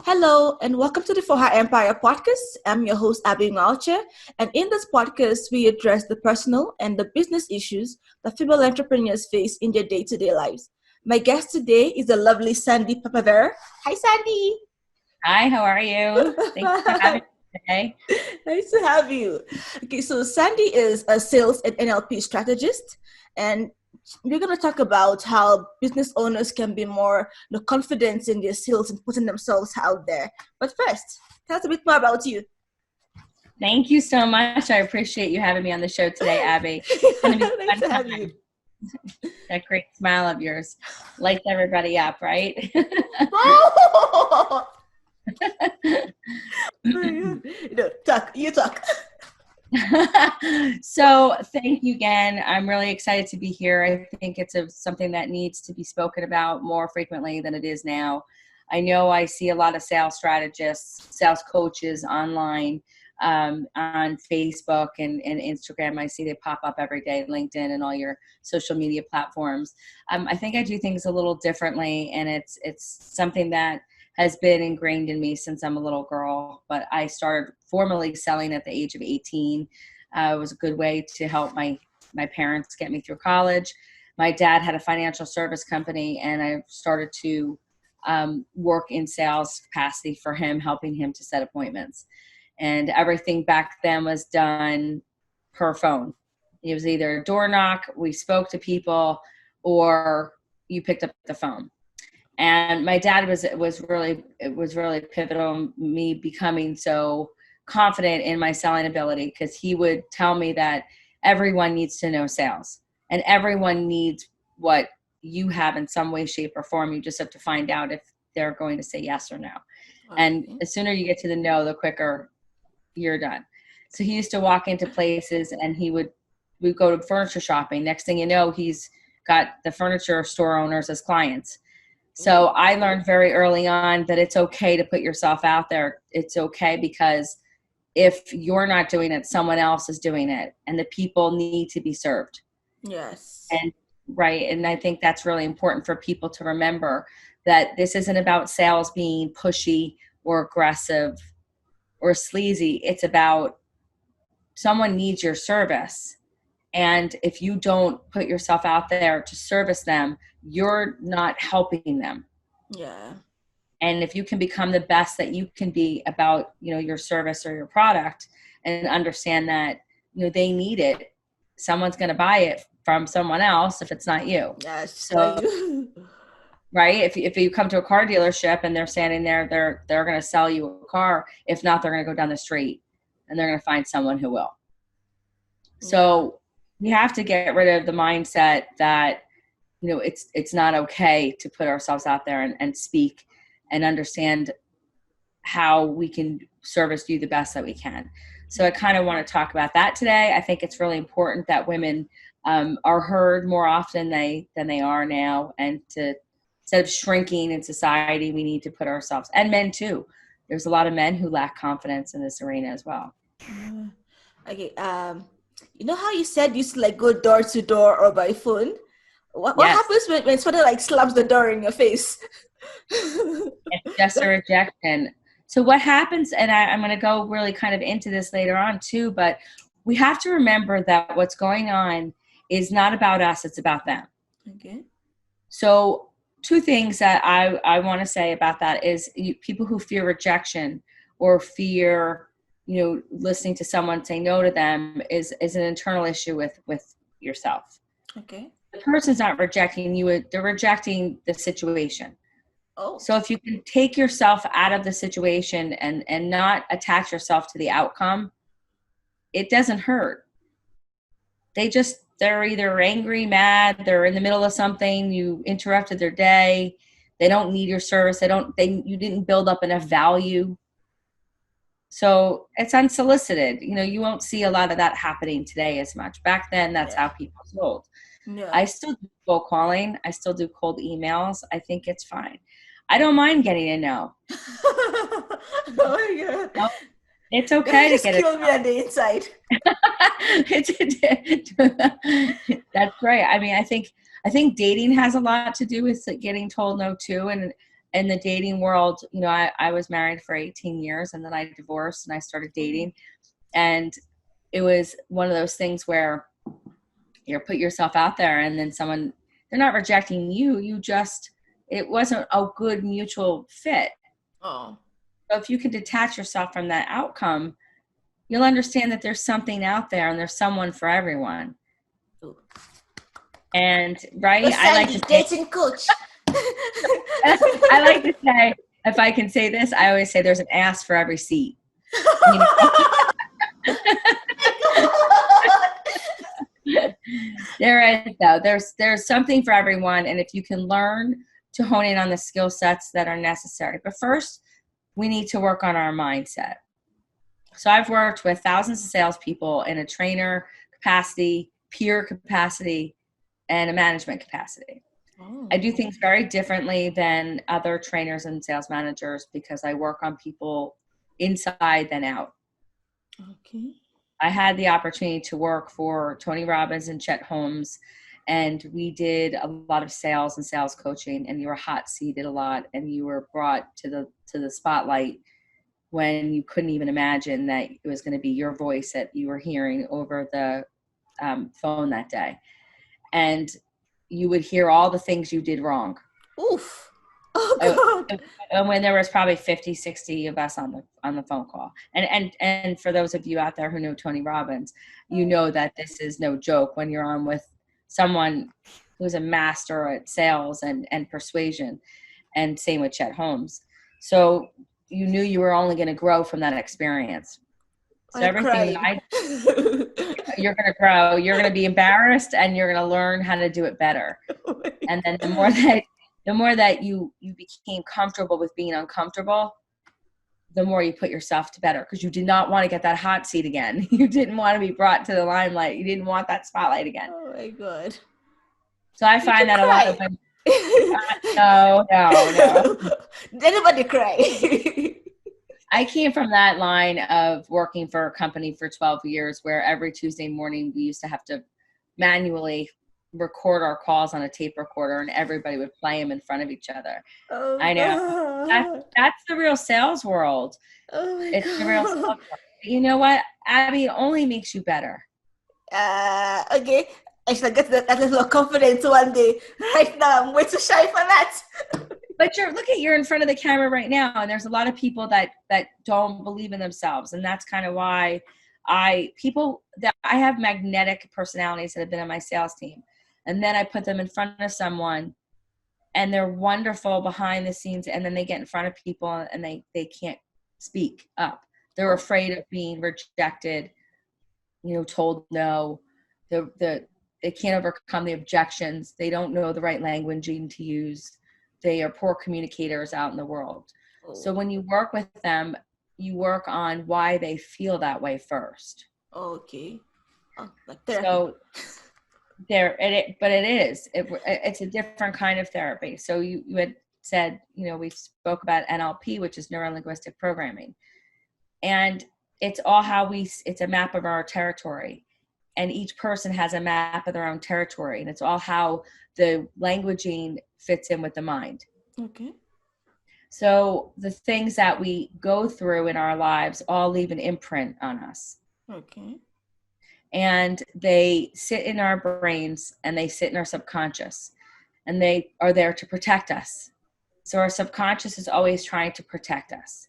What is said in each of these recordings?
Hello, and welcome to the For Her Empire podcast. I'm your host, Abby Malcher, and in this podcast, we address the personal and the business issues that female entrepreneurs face in their day-to-day lives. My guest today is the lovely Sandy Papavero. Hi, Sandy. Hi, how are you? Thanks for having me today. Nice to have you. Okay, so Sandy is a sales and NLP strategist, and we're going to talk about how business owners can be more confident in their sales and putting themselves out there. But first, tell us a bit more about you. Thank you so much. I appreciate you having me on the show today, Abby. It's going to be Nice to fun have time. you. That great smile of yours lights everybody up, right? Oh! You talk. So thank you again. I'm really excited to be here. I think it's something that needs to be spoken about more frequently than it is now. I know I see a lot of sales strategists, sales coaches online on Facebook and Instagram. I see they pop up every day, LinkedIn and all your social media platforms. I think I do things a little differently, and it's something that has been ingrained in me since I'm a little girl, but I started formally selling at the age of 18. It was a good way to help my parents get me through college. My dad had a financial service company, and I started to work in sales capacity for him, helping him to set appointments. And everything back then was done per phone. It was either a door knock, we spoke to people, or you picked up the phone. And my dad was really pivotal in me becoming so confident in my selling ability, because he would tell me that everyone needs to know sales and everyone needs what you have in some way, shape, or form. You just have to find out if they're going to say yes or no. Okay. And the sooner you get to the no, the quicker you're done. So he used to walk into places and we'd go to furniture shopping. Next thing you know, he's got the furniture store owners as clients. So I learned very early on that it's okay to put yourself out there. It's okay, because if you're not doing it, someone else is doing it, and the people need to be served. Yes. And right. And I think that's really important for people to remember, that this isn't about sales being pushy or aggressive or sleazy. It's about someone needs your service. And if you don't put yourself out there to service them, you're not helping them. Yeah. And if you can become the best that you can be about, your service or your product, and understand that, they need it, someone's going to buy it from someone else if it's not you. Yes. So, right. If you come to a car dealership and they're standing there, they're going to sell you a car. If not, they're going to go down the street and they're going to find someone who will. So we have to get rid of the mindset that, it's not okay to put ourselves out there and speak and understand how we can service you the best that we can. So I kind of want to talk about that today. I think it's really important that women are heard more often than they are now. And instead of shrinking in society, we need to put ourselves, and men too. There's a lot of men who lack confidence in this arena as well. Okay. You know how you said you used to go door to door or by phone? What happens when someone slams the door in your face? It's just a rejection. So what happens, and I'm going to go really kind of into this later on too, but we have to remember that what's going on is not about us, it's about them. Okay. So two things that I want to say about that is people who fear rejection or fear, listening to someone say no to them is an internal issue with yourself. Okay. The person's not rejecting you, they're rejecting the situation. Oh. So if you can take yourself out of the situation and not attach yourself to the outcome, it doesn't hurt. They're either angry, mad, they're in the middle of something, you interrupted their day, they don't need your service, you didn't build up enough value. So it's unsolicited. You won't see a lot of that happening today as much. Back then, that's how people sold. Yeah. I still do cold calling. I still do cold emails. I think it's fine. I don't mind getting a no. Oh my God. No, it's okay to get it. Kill me on the inside. That's right. I mean, I think dating has a lot to do with getting told no too, and in the dating world, you know, I was married for 18 years and then I divorced and I started dating. And it was one of those things where you put yourself out there and then they're not rejecting you. It wasn't a good mutual fit. Oh. So if you can detach yourself from that outcome, you'll understand that there's something out there and there's someone for everyone. Ooh. And right, I like to dating coach. I like to say, if I can say this, I always say there's an ass for every seat. You know? There is though. There's something for everyone, and if you can learn to hone in on the skill sets that are necessary. But first, we need to work on our mindset. So I've worked with thousands of salespeople in a trainer capacity, peer capacity, and a management capacity. Oh. I do things very differently than other trainers and sales managers because I work on people inside than out. Okay. I had the opportunity to work for Tony Robbins and Chet Holmes, and we did a lot of sales and sales coaching, and you were hot seated a lot, and you were brought to the spotlight when you couldn't even imagine that it was going to be your voice that you were hearing over the phone that day. And you would hear all the things you did wrong. Oof. Oh, God. And when there was probably 50, 60 of us on the phone call. And for those of you out there who know Tony Robbins, you know that this is no joke when you're on with someone who's a master at sales and persuasion, and same with Chet Holmes. So you knew you were only going to grow from that experience. So everything that you're going to grow, you're going to be embarrassed, and you're going to learn how to do it better. And then the more that you became comfortable with being uncomfortable, the more you put yourself to better, because you did not want to get that hot seat again. You didn't want to be brought to the limelight. You didn't want that spotlight again. Oh my God. So I find that a lot of women, no. Did anybody cry? I came from that line of working for a company for 12 years where every Tuesday morning we used to have to manually record our calls on a tape recorder, and everybody would play them in front of each other. Oh, I know. That's the real sales world. Oh my It's God. the real sales world. You know what, Abby, it only makes you better. Okay. I shall get that level of confidence one day. Right now, I'm way too shy for that. But you're in front of the camera right now, and there's a lot of people that don't believe in themselves, and that's kind of why I have magnetic personalities that have been on my sales team, and then I put them in front of someone, and they're wonderful behind the scenes, and then they get in front of people and they can't speak up. They're afraid of being rejected, told no. They can't overcome the objections. They don't know the right languaging to use. They are poor communicators out in the world. Oh. So when you work with them, you work on why they feel that way first. Okay. So it's a different kind of therapy. So you had said, we spoke about NLP, which is neuro-linguistic programming, and it's all it's a map of our territory. And each person has a map of their own territory, and it's all how the languaging fits in with the mind. Okay. So the things that we go through in our lives all leave an imprint on us. Okay. And they sit in our brains, and they sit in our subconscious, and they are there to protect us. So our subconscious is always trying to protect us.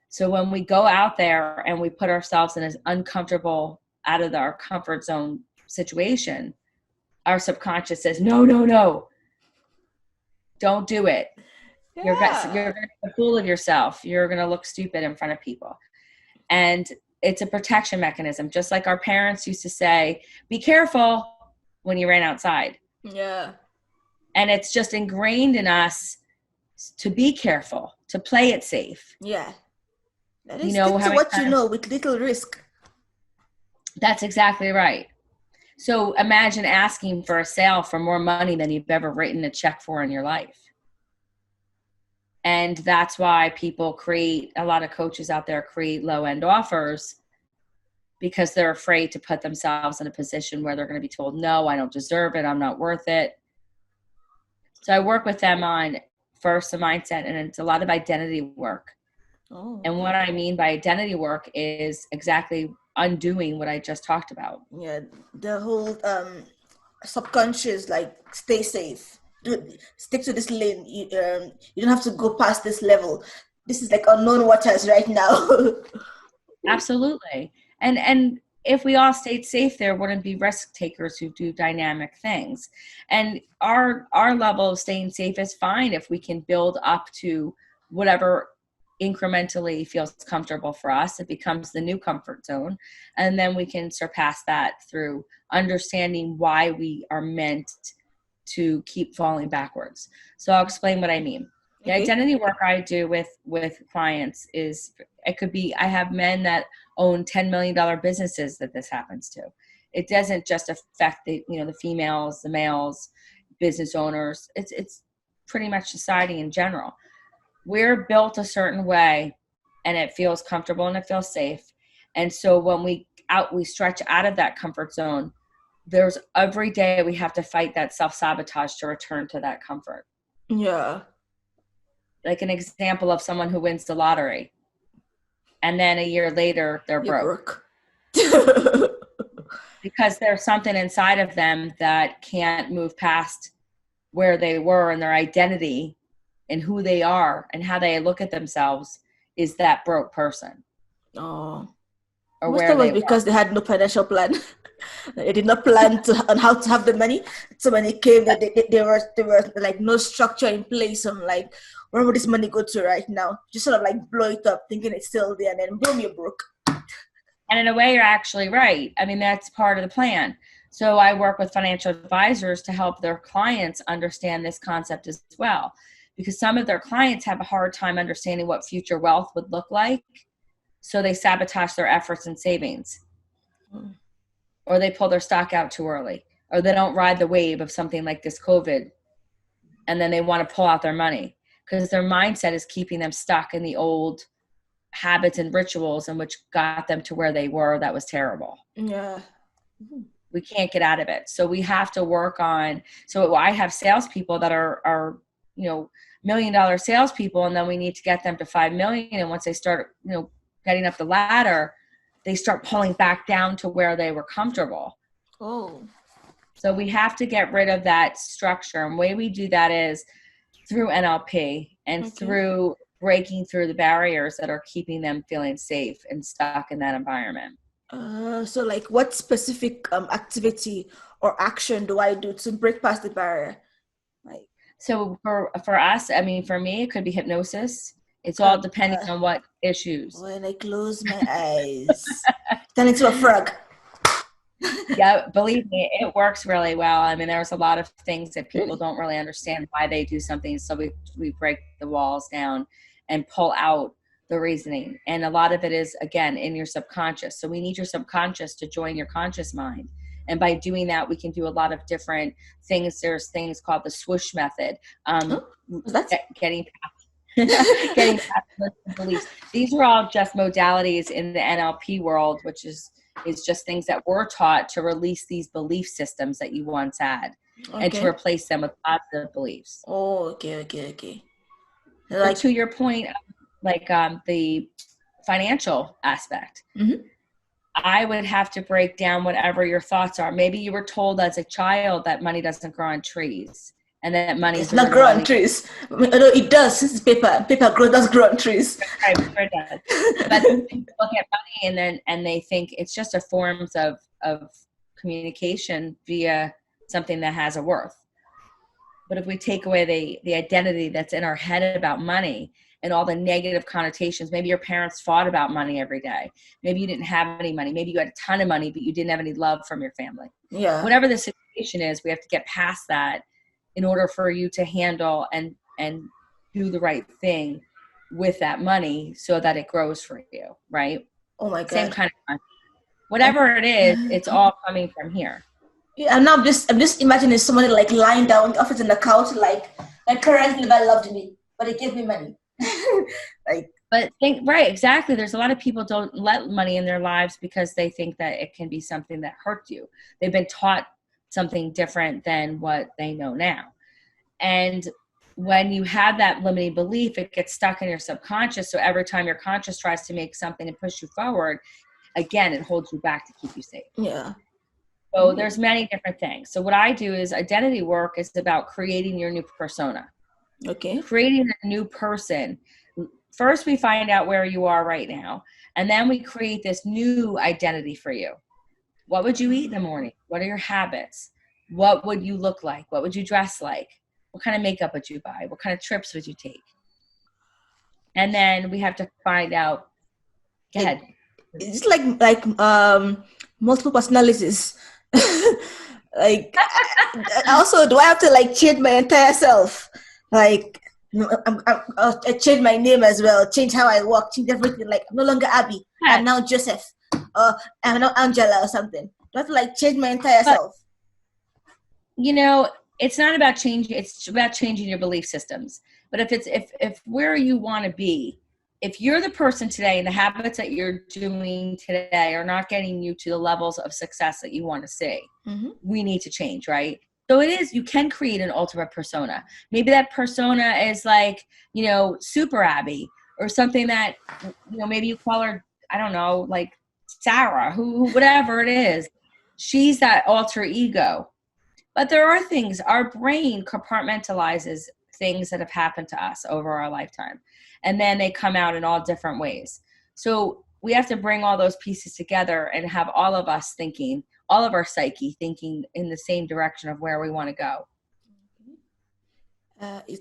So when we go out there and we put ourselves in an uncomfortable, out of our comfort zone situation, our subconscious says, no, don't do it. Yeah. You're going to be a fool of yourself. You're going to look stupid in front of people. And it's a protection mechanism. Just like our parents used to say, be careful when you ran outside. Yeah. And it's just ingrained in us to be careful, to play it safe. Yeah. That is stick to what you know with little risk. That's exactly right. So imagine asking for a sale for more money than you've ever written a check for in your life. And that's why a lot of coaches out there create low-end offers, because they're afraid to put themselves in a position where they're going to be told, no, I don't deserve it. I'm not worth it. So I work with them on first a mindset, and it's a lot of identity work. Oh, And what I mean by identity work is exactly undoing what I just talked about. yeah, the whole subconscious, like, stay safe, stick to this lane. You don't have to go past this level. This is like unknown waters right now. Absolutely. And if we all stayed safe, there wouldn't be risk takers who do dynamic things. And our level of staying safe is fine if we can build up to whatever incrementally feels comfortable for us. It becomes the new comfort zone. And then we can surpass that through understanding why we are meant to keep falling backwards. So I'll explain what I mean. The Okay. identity work I do with clients is, it could be, I have men that own $10 million businesses that this happens to. It doesn't just affect the females, the males, business owners. It's pretty much society in general. We're built a certain way, and it feels comfortable and it feels safe. And so when we stretch out of that comfort zone, there's every day we have to fight that self-sabotage to return to that comfort. Yeah. Like an example of someone who wins the lottery, and then a year later they're broke. Because there's something inside of them that can't move past where they were, and their identity and who they are and how they look at themselves is that broke person. Oh, Or most where of it was they because were. they had no financial plan. They did not plan on how to have the money. So when it came, that they were like no structure in place. I'm like, where would this money go to right now? Just sort of like blow it up, thinking it's still there, and then boom, you're broke. And in a way, you're actually right. I mean, that's part of the plan. So I work with financial advisors to help their clients understand this concept as well, because some of their clients have a hard time understanding what future wealth would look like. So they sabotage their efforts and savings, or they pull their stock out too early, or they don't ride the wave of something like this COVID, and then they want to pull out their money because their mindset is keeping them stuck in the old habits and rituals, and which got them to where they were. That was terrible. Yeah. We can't get out of it. So we have to work on, so I have salespeople that are $1 million salespeople, and then we need to get them to 5 million. And once they start, getting up the ladder, they start pulling back down to where they were comfortable. Oh. So we have to get rid of that structure. And the way we do that is through NLP and through breaking through the barriers that are keeping them feeling safe and stuck in that environment. So like, what specific activity or action do I do to break past the barrier? Like, so for us, I mean, for me, it could be hypnosis. It's all depending on what issues. When I close my eyes, turn into a frog. Yeah, believe me, it works really well. I mean, there's a lot of things that people don't really understand why they do something. So we break the walls down and pull out the reasoning. And a lot of it is, again, in your subconscious. So we need your subconscious to join your conscious mind. And by doing that, we can do a lot of different things. There's things called the swoosh method. Getting past beliefs. These are all just modalities in the NLP world, which is just things that we're taught to release these belief systems that you once had, and to replace them with positive beliefs. Oh, okay. Like, to your point, like the financial aspect, I would have to break down whatever your thoughts are. Maybe you were told as a child that money doesn't grow on trees. And that money does not grow on trees. Although it does, since paper does grow on trees. Right, sure it does. But people look at money and they think it's just a form of communication via something that has a worth. But if we take away the identity that's in our head about money and all the negative connotations, maybe your parents fought about money every day. Maybe you didn't have any money. Maybe you had a ton of money, but you didn't have any love from your family. Yeah. Whatever the situation is, we have to get past that in order for you to handle and do the right thing with that money so that it grows for you, right? Oh my God. Same kind of money. Whatever it is, it's all coming from here. Yeah, and now I'm just imagining somebody like lying down in the office on the couch, like, my parents never loved me, but they gave me money. Right, exactly. There's a lot of people don't let money in their lives because they think that it can be something that hurts you. They've been taught something different than what they know now. And when you have that limiting belief, it gets stuck in your subconscious. So every time your conscious tries to make something and push you forward, again, it holds you back to keep you safe. Yeah. So there's many different things. So what I do is identity work is about creating your new persona. Okay. Creating a new person. First, we find out where you are right now, and then we create this new identity for you. What would you eat in the morning? What are your habits? What would you look like? What would you dress like? What kind of makeup would you buy? What kind of trips would you take? And then we have to find out. Go ahead. It's like multiple personalities. Like, also, do I have to like change my entire self? Like, I change my name as well, change how I walk, change everything. Like, I'm no longer Abby. I'm now Joseph. I'm now Angela or something. Do I have to like change my entire self? You know, it's not about changing. It's about changing your belief systems. But if where you want to be, if you're the person today and the habits that you're doing today are not getting you to the levels of success that you want to see, we need to change, right? So it is, you can create an ultimate persona. Maybe that persona is like, you know, Super Abby or something that, you know, maybe you call her, I don't know, like Sarah, who whatever it is. She's that alter ego. But there are things, our brain compartmentalizes things that have happened to us over our lifetime. And then they come out in all different ways. So we have to bring all those pieces together and have all of us thinking, all of our psyche thinking in the same direction of where we want to go.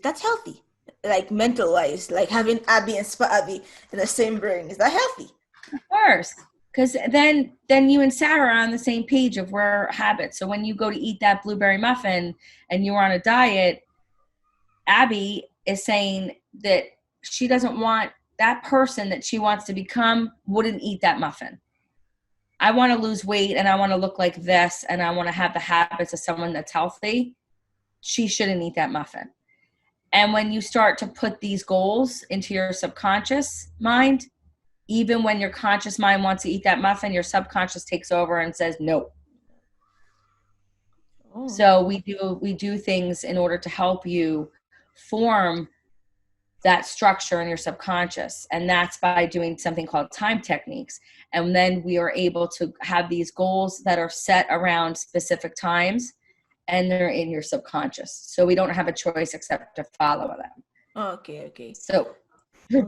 That's healthy, like mental wise, like having Abby and Spa Abby in the same brain. Is that healthy? Of course. Because then you and Sarah are on the same page of where habits. So when you go to eat that blueberry muffin and you're on a diet, Abby is saying that she doesn't want that person that she wants to become wouldn't eat that muffin. I want to lose weight and I want to look like this and I want to have the habits of someone that's healthy. She shouldn't eat that muffin. And when you start to put these goals into your subconscious mind, even when your conscious mind wants to eat that muffin, your subconscious takes over and says no. Oh. So we do things in order to help you form that structure in your subconscious. And that's by doing something called time techniques. And then we are able to have these goals that are set around specific times and they're in your subconscious. So we don't have a choice except to follow them. Okay. So okay,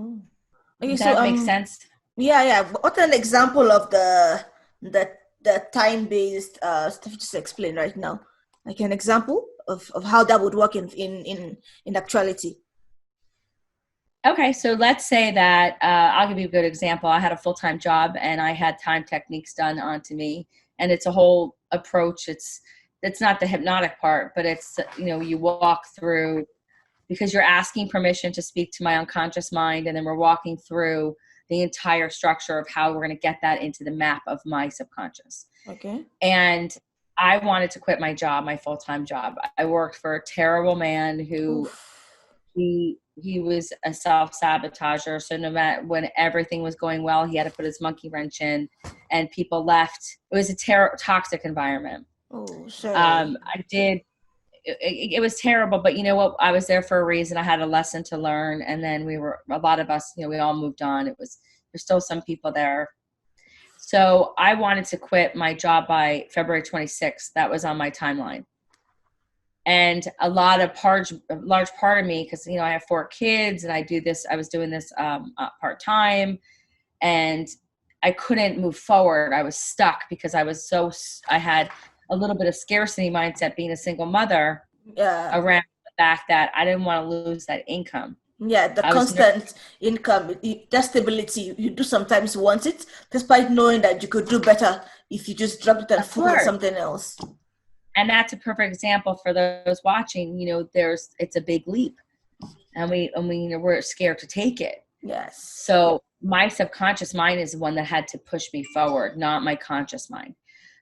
does that make sense? Yeah. What an example of the time-based stuff you just explained right now? Like an example of how that would work in actuality. Okay, so let's say that I'll give you a good example. I had a full-time job and I had time techniques done onto me, and it's a whole approach. It's not the hypnotic part, but it's, you know, you walk through because you're asking permission to speak to my unconscious mind, and then we're walking through the entire structure of how we're going to get that into the map of my subconscious. Okay. And I wanted to quit my job, my full-time job. I worked for a terrible man who he was a self-sabotager. So no matter when everything was going well, he had to put his monkey wrench in and people left. It was a toxic environment. Oh, sure. It was terrible, but you know what? I was there for a reason. I had a lesson to learn. And then a lot of us, you know, we all moved on. There's still some people there. So I wanted to quit my job by February 26th. That was on my timeline. And a large part of me, because, you know, I have 4 kids and I was doing this part-time, and I couldn't move forward. I was stuck because I had a little bit of scarcity mindset being a single mother around the fact that I didn't want to lose that income. Yeah, the constant income, that stability, you do sometimes want it, despite knowing that you could do better if you just dropped it and focused on something else. And that's a perfect example for those watching. You know, it's a big leap, and we're scared to take it. Yes. So my subconscious mind is the one that had to push me forward, not my conscious mind.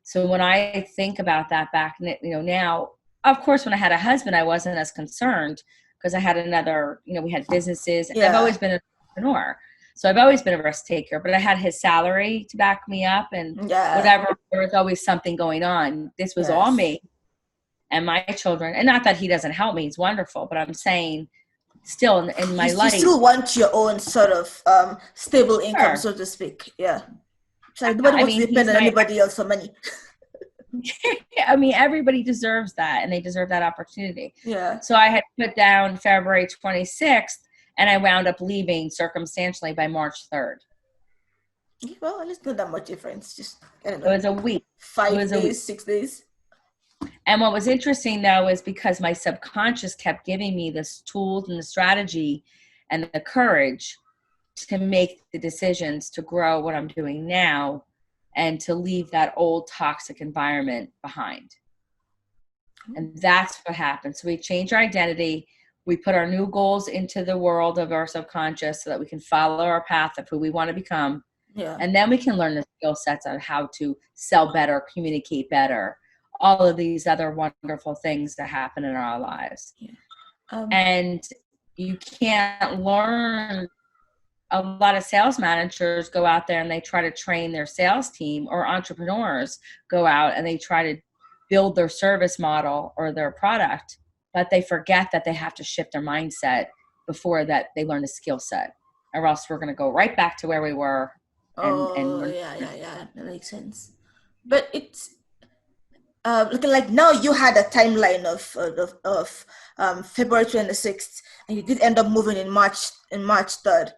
So when I think about that back, you know, now, of course, when I had a husband, I wasn't as concerned because I had another, you know, we had businesses. And I've always been an entrepreneur. So I've always been a risk taker, but I had his salary to back me up and whatever. There was always something going on. This was all me. and my children, and not that he doesn't help me, he's wonderful, but I'm saying still in my You life. still want your own sort of stable income, Sure. so to speak. Yeah. Sorry, nobody I wants to mean, depend on anybody else for money. I mean, everybody deserves that, and they deserve that opportunity. Yeah. So I had put down February 26th, and I wound up leaving circumstantially by March 3rd. Well, it's not that much difference. Just, I don't It know, was a week. 5 days, 6 days. And what was interesting, though, is because my subconscious kept giving me this tools and the strategy and the courage to make the decisions to grow what I'm doing now and to leave that old toxic environment behind. And that's what happened. So we changed our identity. We put our new goals into the world of our subconscious so that we can follow our path of who we want to become. Yeah. And then we can learn the skill sets on how to sell better, communicate better, all of these other wonderful things that happen in our lives. Yeah. And you can't learn. A lot of sales managers go out there and they try to train their sales team, or entrepreneurs go out and they try to build their service model or their product, but they forget that they have to shift their mindset before that they learn a skill set, or else we're going to go right back to where we were. Yeah, that makes sense. But it's looking like now you had a timeline of February 26th, and you did end up moving in March 3rd.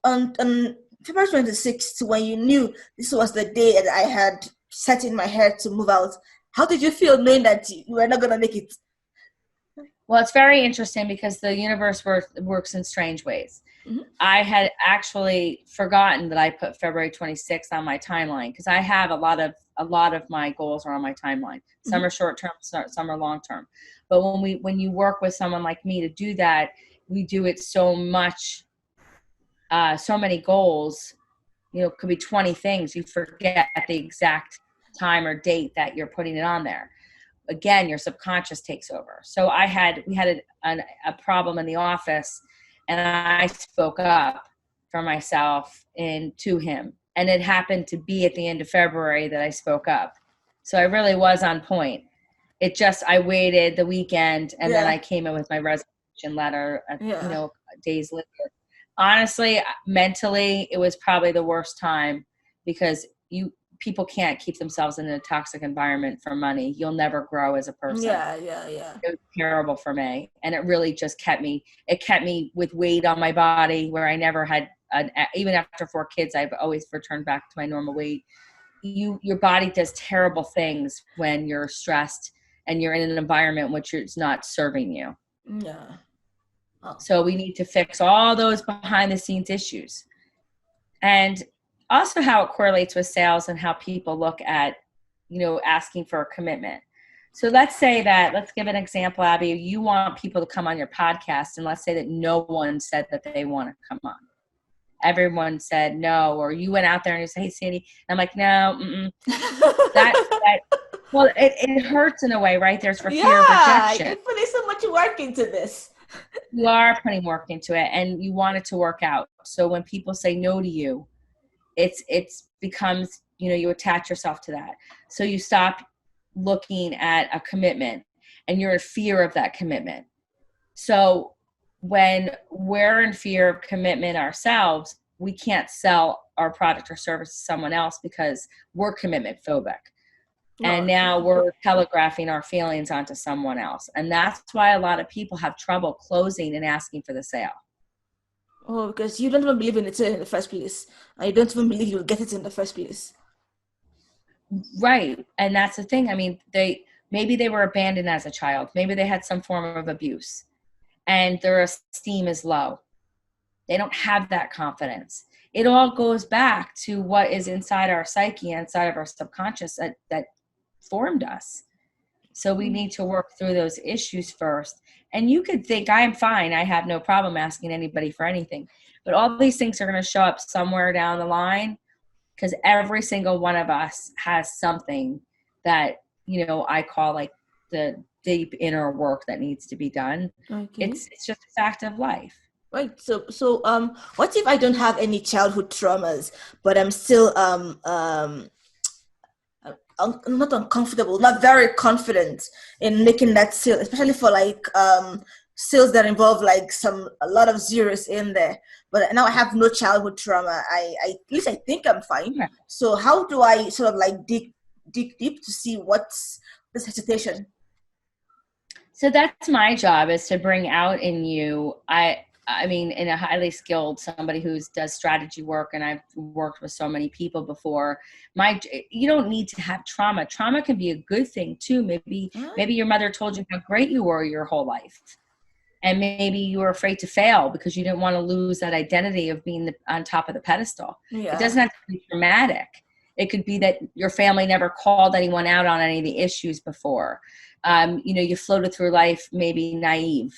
On February 26th, when you knew this was the day that I had set in my head to move out, how did you feel knowing that you were not going to make it? Well, it's very interesting because the universe works in strange ways. Mm-hmm. I had actually forgotten that I put February 26th on my timeline, because I have a lot of my goals are on my timeline. Some are short term, some are long term. But when you work with someone like me to do that, we do it so much, so many goals. It could be 20 things. You forget the exact time or date that you're putting it on there. Again, your subconscious takes over. So we had a problem in the office, and I spoke up for myself and to him. And it happened to be at the end of February that I spoke up. So I really was on point. I waited the weekend, and then I came in with my resignation letter, days later. Honestly, mentally, it was probably the worst time, because people can't keep themselves in a toxic environment for money. You'll never grow as a person. Yeah. It was terrible for me. And it really just kept me with weight on my body, where I never had, even after 4 kids, I've always returned back to my normal weight. Your body does terrible things when you're stressed and you're in an environment which is not serving you. Yeah. Oh. So we need to fix all those behind the scenes issues. And also how it correlates with sales and how people look at, asking for a commitment. So let's give an example, Abby. You want people to come on your podcast, and let's say that no one said that they want to come on. Everyone said no, or you went out there and you say, "Hey, Sandy," and I'm like, "No, well, it hurts in a way, right? There's for fear of rejection. You're putting so much work into this. You are putting work into it, and you want it to work out. So when people say no to you, it becomes, you attach yourself to that. So you stop looking at a commitment, and you're in fear of that commitment. So when we're in fear of commitment ourselves, we can't sell our product or service to someone else because we're commitment phobic. And now we're telegraphing our feelings onto someone else. And that's why a lot of people have trouble closing and asking for the sale. Oh, because you don't even believe in it in the first place. You don't even believe you'll get it in the first place. Right. And that's the thing. I mean, maybe they were abandoned as a child. Maybe they had some form of abuse, and their esteem is low. They don't have that confidence. It all goes back to what is inside our psyche, inside of our subconscious that formed us. So we need to work through those issues first. And you could think, I'm fine, I have no problem asking anybody for anything. But all these things are going to show up somewhere down the line, because every single one of us has something that, I call like the deep inner work that needs to be done. Okay. It's just a fact of life. Right. So what if I don't have any childhood traumas, but I'm still not uncomfortable, not very confident in making that sale, especially for like sales that involve like a lot of zeros in there. But now I have no childhood trauma. At least I think I'm fine. Yeah. So how do I sort of like dig deep to see what's this hesitation? So that's my job, is to bring out in you, I mean, in a highly skilled, somebody who does strategy work, and I've worked with so many people before, you don't need to have trauma. Trauma can be a good thing too. Maybe your mother told you how great you were your whole life. And maybe you were afraid to fail because you didn't want to lose that identity of being on top of the pedestal. Yeah. It doesn't have to be traumatic. It could be that your family never called anyone out on any of the issues before. You floated through life maybe naive.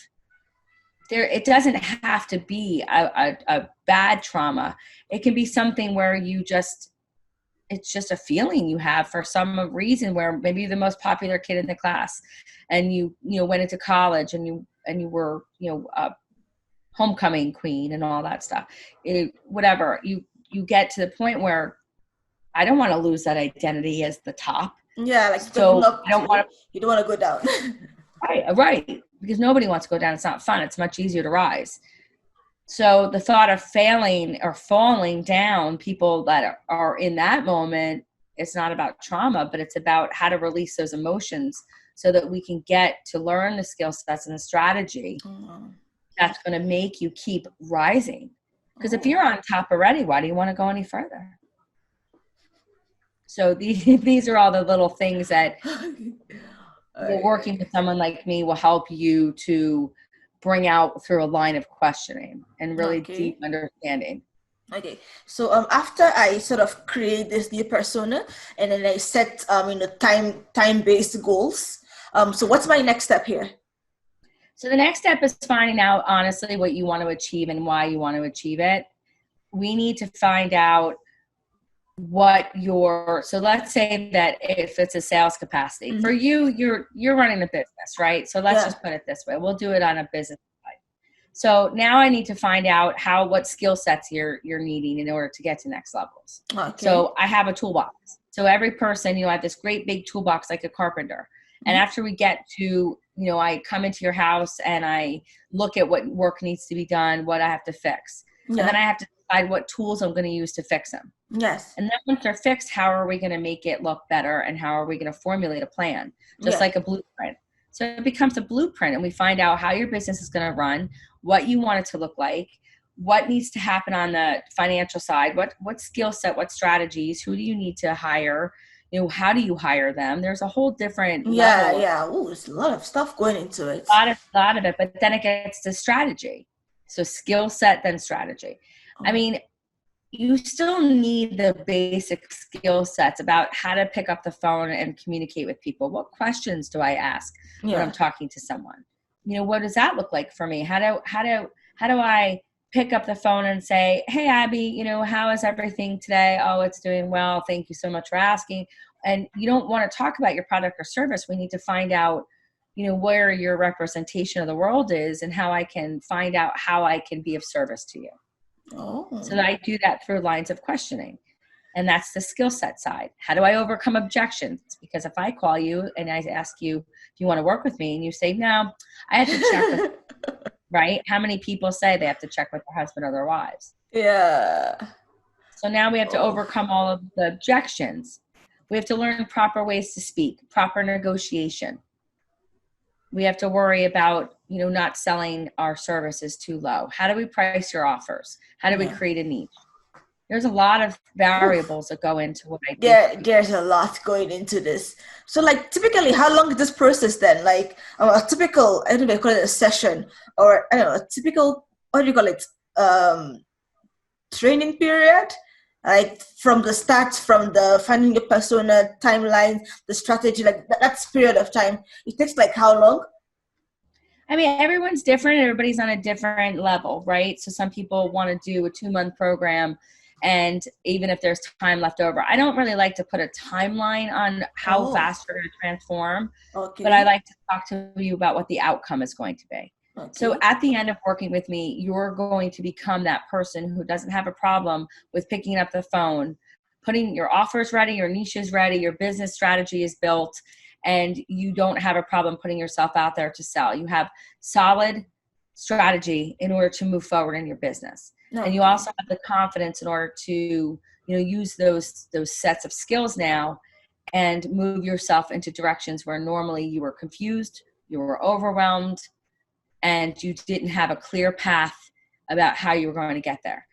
It doesn't have to be a bad trauma. It can be something where it's just a feeling you have for some reason, where maybe you're the most popular kid in the class, and you went into college, and you were a homecoming queen and all that stuff. Whatever, you get to the point where I don't want to lose that identity as the top. Yeah, like so I don't want to. You don't want to go down. Right. Because nobody wants to go down. It's not fun. It's much easier to rise. So the thought of failing or falling down, people that are in that moment, it's not about trauma, but it's about how to release those emotions so that we can get to learn the skill sets and the strategy that's going to make you keep rising. Because if you're on top already, why do you want to go any further? So these are all the little things that working with someone like me will help you to bring out through a line of questioning and really deep understanding. Okay, so after I sort of create this new persona, and then I set time-based goals. So what's my next step here? So the next step is finding out honestly what you want to achieve and why you want to achieve it. We need to find out so let's say that if it's a sales capacity for you, you're running a business, right? So let's just put it this way. We'll do it on a business side. So now I need to find out what skill sets you're needing in order to get to next levels. Okay. So I have a toolbox. So every person, I have this great big toolbox like a carpenter. And after we get to, I come into your house and I look at what work needs to be done, what I have to fix. And then I have to decide what tools I'm going to use to fix them. Yes. And then once they're fixed, how are we going to make it look better? And how are we going to formulate a plan? Just like a blueprint. So it becomes a blueprint, and we find out how your business is going to run, what you want it to look like, what needs to happen on the financial side, what skill set, what strategies, who do you need to hire? How do you hire them? There's a whole different level. Yeah. Oh, there's a lot of stuff going into it. A lot of it, but then it gets to strategy. So skill set, then strategy. I mean, you still need the basic skill sets about how to pick up the phone and communicate with people. What questions do I ask when I'm talking to someone? What does that look like for me? How do I pick up the phone and say, hey, Abby, how is everything today? Oh, it's doing well. Thank you so much for asking. And you don't want to talk about your product or service. We need to find out, where your representation of the world is and how I can find out how I can be of service to you. Oh. So I do that through lines of questioning. And that's the skill set side. How do I overcome objections? Because if I call you and I ask you if you want to work with me and you say, no, I have to check with right? How many people say they have to check with their husband or their wives? Yeah. So now we have to overcome all of the objections. We have to learn proper ways to speak, proper negotiation. We have to worry about, not selling our services too low. How do we price your offers? How do we create a niche? There's a lot of variables that go into what I do. There's a lot going into this. So like typically, how long is this process then? Like a typical, I don't know, they call it a session, or I don't know, a typical, what do you call it? Training period? Like from the start, from the finding your persona, timeline, the strategy, like that's period of time. It takes like how long? I mean, everyone's different. Everybody's on a different level, right? So some people want to do a 2-month program, and even if there's time left over, I don't really like to put a timeline on how fast you're going to transform, but I like to talk to you about what the outcome is going to be. Okay. So at the end of working with me, you're going to become that person who doesn't have a problem with picking up the phone, putting your offers ready, your niches ready, your business strategy is built, and you don't have a problem putting yourself out there to sell. You have solid strategy in order to move forward in your business. No. And you also have the confidence in order to, use those sets of skills now and move yourself into directions where normally you were confused, you were overwhelmed, and you didn't have a clear path about how you were going to get there.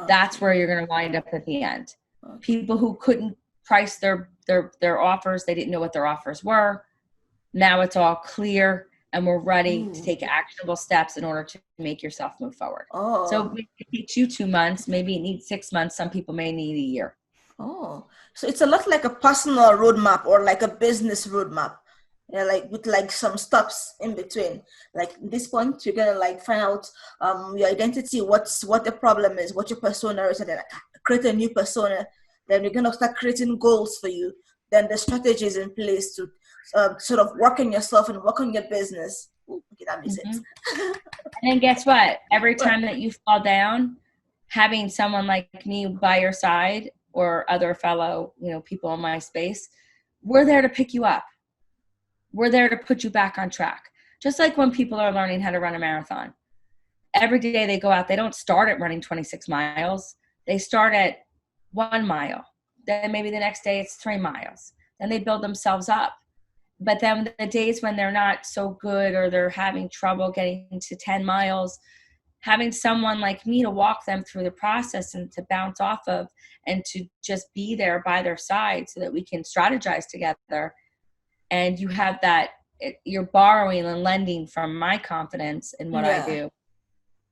That's where you're going to wind up at the end. People who couldn't price their offers, they didn't know what their offers were. Now it's all clear, and we're ready to take actionable steps in order to make yourself move forward. So it takes you 2 months, maybe it needs 6 months. Some people may need a year. So it's a lot like a personal roadmap or like a business roadmap. Yeah, like with like some stops in between. Like at this point, you're gonna like find out your identity, what the problem is, what your persona is, and then create a new persona. Then you're gonna start creating goals for you. Then the strategy is in place to sort of work on yourself and work on your business. Ooh, okay, that makes sense. And then guess what? Every time that you fall down, having someone like me by your side or other fellow, people in my space, we're there to pick you up. We're there to put you back on track. Just like when people are learning how to run a marathon. Every day they go out, they don't start at running 26 miles. They start at 1 mile. Then maybe the next day it's 3 miles. Then they build themselves up. But then the days when they're not so good or they're having trouble getting to 10 miles, having someone like me to walk them through the process and to bounce off of and to just be there by their side so that we can strategize together. And you have that, you're borrowing and lending from my confidence in what I do.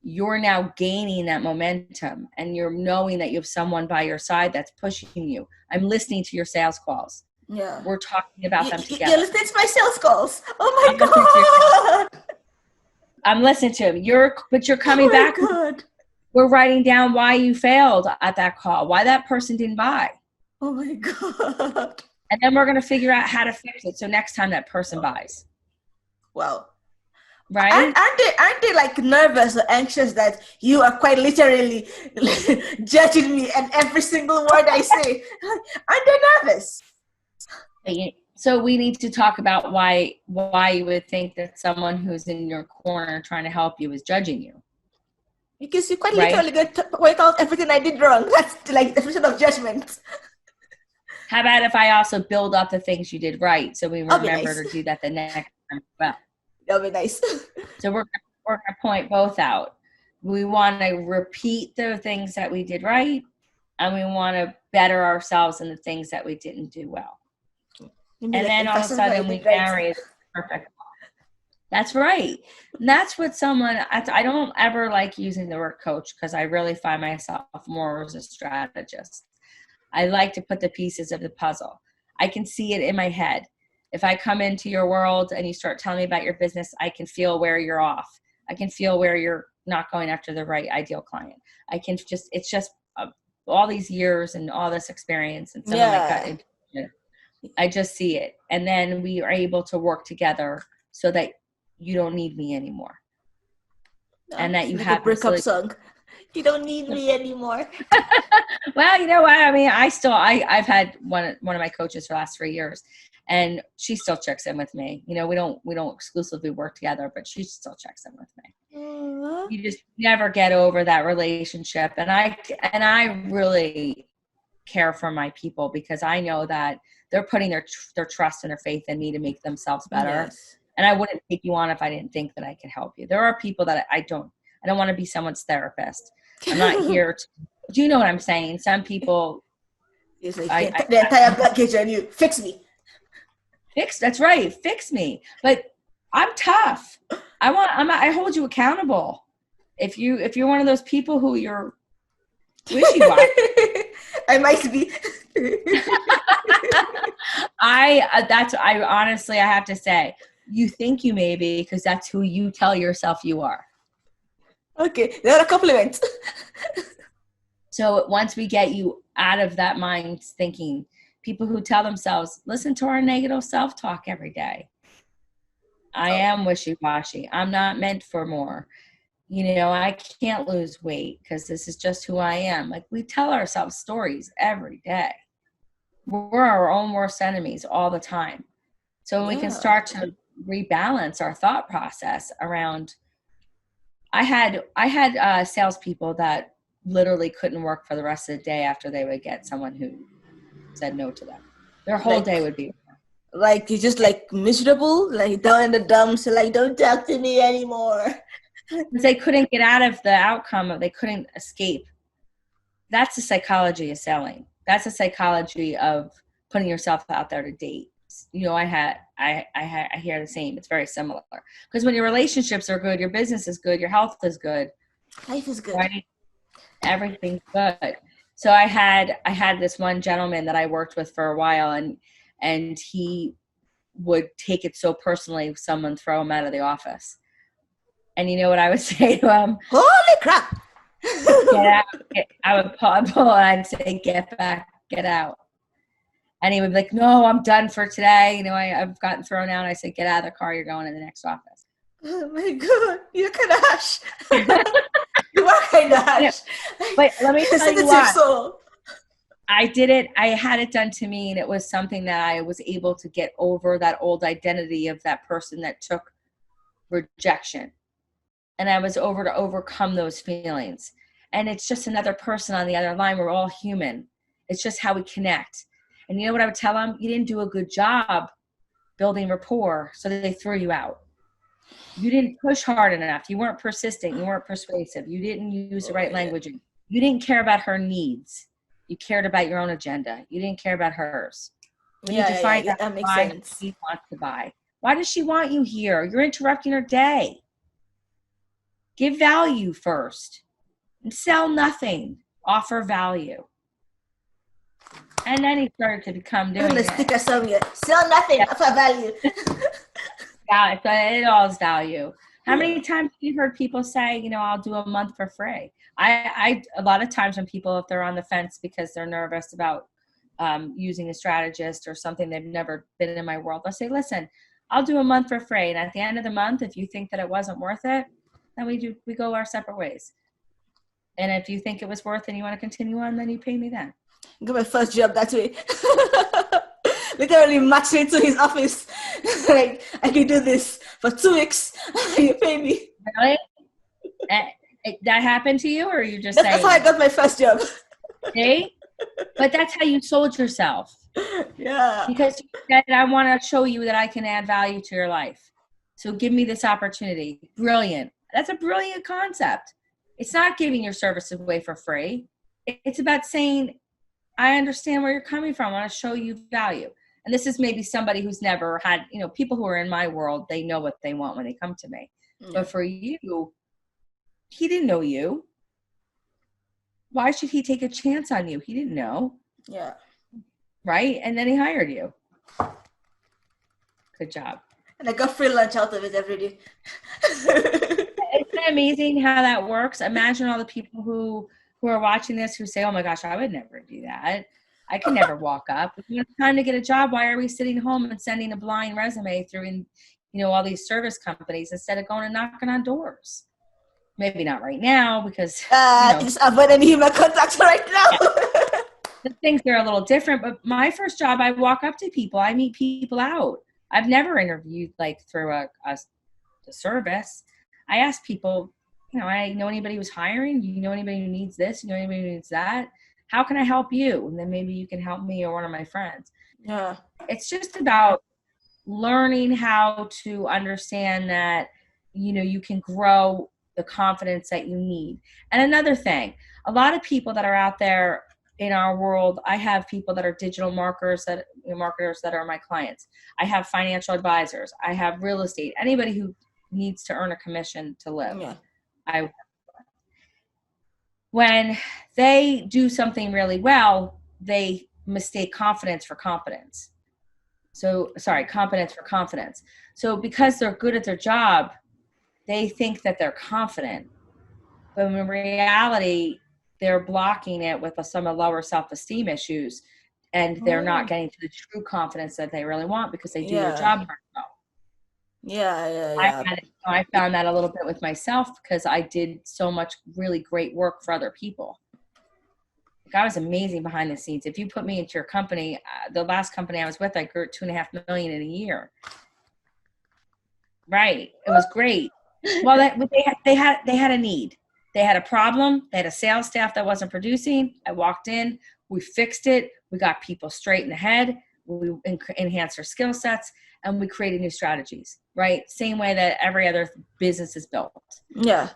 You're now gaining that momentum and you're knowing that you have someone by your side that's pushing you. I'm listening to your sales calls. Yeah. We're talking about them together. You're listening to my sales calls. Oh my God. I'm listening to them. You're coming back. God. We're writing down why you failed at that call, why that person didn't buy. Oh my God. And then we're going to figure out how to fix it so next time that person buys. Wow. Right? Aren't they like nervous or anxious that you are quite literally judging me and every single word I say? Aren't they nervous? So we need to talk about why you would think that someone who's in your corner trying to help you is judging you. Because you quite literally get to point out everything I did wrong. That's like the definition of judgment. How about if I also build up the things you did right so we remember to do that the next time as well? That'll be nice. So we're going to point both out. We want to repeat the things that we did right, and we want to better ourselves in the things that we didn't do well. And then all of a sudden we marry the perfect. That's right. And that's what I don't ever like using the word coach because I really find myself more as a strategist. I like to put the pieces of the puzzle. I can see it in my head. If I come into your world and you start telling me about your business, I can feel where you're off. I can feel where you're not going after the right ideal client. It's just all these years and all this experience and some of my gut intuition. I just see it. And then we are able to work together so that you don't need me anymore. And that you have a breakup song. You don't need me anymore. Well, you know what? I mean, I've had one of my coaches for the last 3 years, and she still checks in with me. We don't exclusively work together, but she still checks in with me. You just never get over that relationship. And I really care for my people because I know that they're putting their trust and their faith in me to make themselves better. Yes. And I wouldn't take you on if I didn't think that I could help you. There are people that I don't want to be someone's therapist. I'm not here to, do you know what I'm saying? Some people. It's like the entire package on you. Fix me. That's right. Fix me. But I'm tough. I hold you accountable. If you're one of those people who you're wishy-washy. I might be. I honestly, I have to say, you think you may be because that's who you tell yourself you are. Okay, they're a compliment. So once we get you out of that mind thinking, people who tell themselves, listen to our negative self-talk every day. I am wishy-washy. I'm not meant for more. I can't lose weight because this is just who I am. Like, we tell ourselves stories every day. We're our own worst enemies all the time. So when we can start to rebalance our thought process around, I had salespeople that literally couldn't work for the rest of the day after they would get someone who said no to them. Their whole day would be like you're just like miserable, like down in the dumps, like don't talk to me anymore. Because they couldn't get out of the outcome of, they couldn't escape. That's the psychology of selling. That's the psychology of putting yourself out there to date. I hear the same. It's very similar. Because when your relationships are good, your business is good, your health is good, life is good, right? Everything's good. So I had this one gentleman that I worked with for a while, and he would take it so personally if someone throw him out of the office. And you know what I would say to him? Holy crap! Get out. I would pull and I'd say, get back, get out. And he would be like, no, I'm done for today. I've gotten thrown out. I said, get out of the car. You're going to the next office. Oh my God, you're kind of harsh. You are kind of harsh. But let me tell you what. I did it. I had it done to me, and it was something that I was able to get over, that old identity of that person that took rejection. And I was able to overcome those feelings. And it's just another person on the other line. We're all human. It's just how we connect. And you know what I would tell them? You didn't do a good job building rapport, so they threw you out. You didn't push hard enough. You weren't persistent. You weren't persuasive. You didn't use the right language. You didn't care about her needs. You cared about your own agenda. You didn't care about hers. We need to find out why she wants to buy. Why does she want you here? You're interrupting her day. Give value first. And sell nothing. Offer value. And then he started to become doing it. Sticker somewhere. Sell nothing. Offer value. Yeah, it all is value. How many times have you heard people say, I'll do a month for free? I a lot of times when people, if they're on the fence because they're nervous about using a strategist or something, they've never been in my world, I'll say, listen, I'll do a month for free. And at the end of the month, if you think that it wasn't worth it, then we go our separate ways. And if you think it was worth it and you want to continue on, then you pay me then. Got my first job that way. Literally matched me to his office. Like, I can do this for 2 weeks. You pay me. Really? That happened to you, or are you just saying? That's how I got my first job. See? But that's how you sold yourself. Yeah. Because you said, I want to show you that I can add value to your life. So give me this opportunity. Brilliant. That's a brilliant concept. It's not giving your service away for free. It's about saying, I understand where you're coming from. I want to show you value. And this is maybe somebody who's never had, people who are in my world, they know what they want when they come to me. Yeah. But for you, he didn't know you. Why should he take a chance on you? He didn't know. Yeah. Right? And then he hired you. Good job. And I got free lunch out of it every day. Isn't it amazing how that works? Imagine all the people who are watching this who say, oh my gosh, I would never do that. I can never walk up. When it's time to get a job, why are we sitting home and sending a blind resume through all these service companies instead of going and knocking on doors? Maybe not right now because just avoid any human contact right now. Yeah. The things are a little different, but my first job, I walk up to people, I meet people out. I've never interviewed through a service. I ask people, I know anybody who's hiring? You know anybody who needs this? You know anybody who needs that? How can I help you? And then maybe you can help me or one of my friends. Yeah. It's just about learning how to understand that, you can grow the confidence that you need. And another thing, a lot of people that are out there in our world, I have people that are digital marketers that are my clients. I have financial advisors. I have real estate. Anybody who needs to earn a commission to live. Yeah. When they do something really well, they mistake confidence for competence. Competence for confidence. So because they're good at their job, they think that they're confident. But in reality, they're blocking it with some lower self-esteem issues, and they're not getting to the true confidence that they really want because they do their job very well. Yeah, yeah, I yeah. had, I found that a little bit with myself because I did so much really great work for other people. Like I was amazing behind the scenes. If you put me into your company, the last company I was with, I grew at 2.5 million in a year. Right. It was great. Well, they had a need. They had a problem. They had a sales staff that wasn't producing. I walked in, we fixed it. We got people straight in the head. We enhanced their skill sets, and we created new strategies. Right. Same way that every other business is built. Yeah.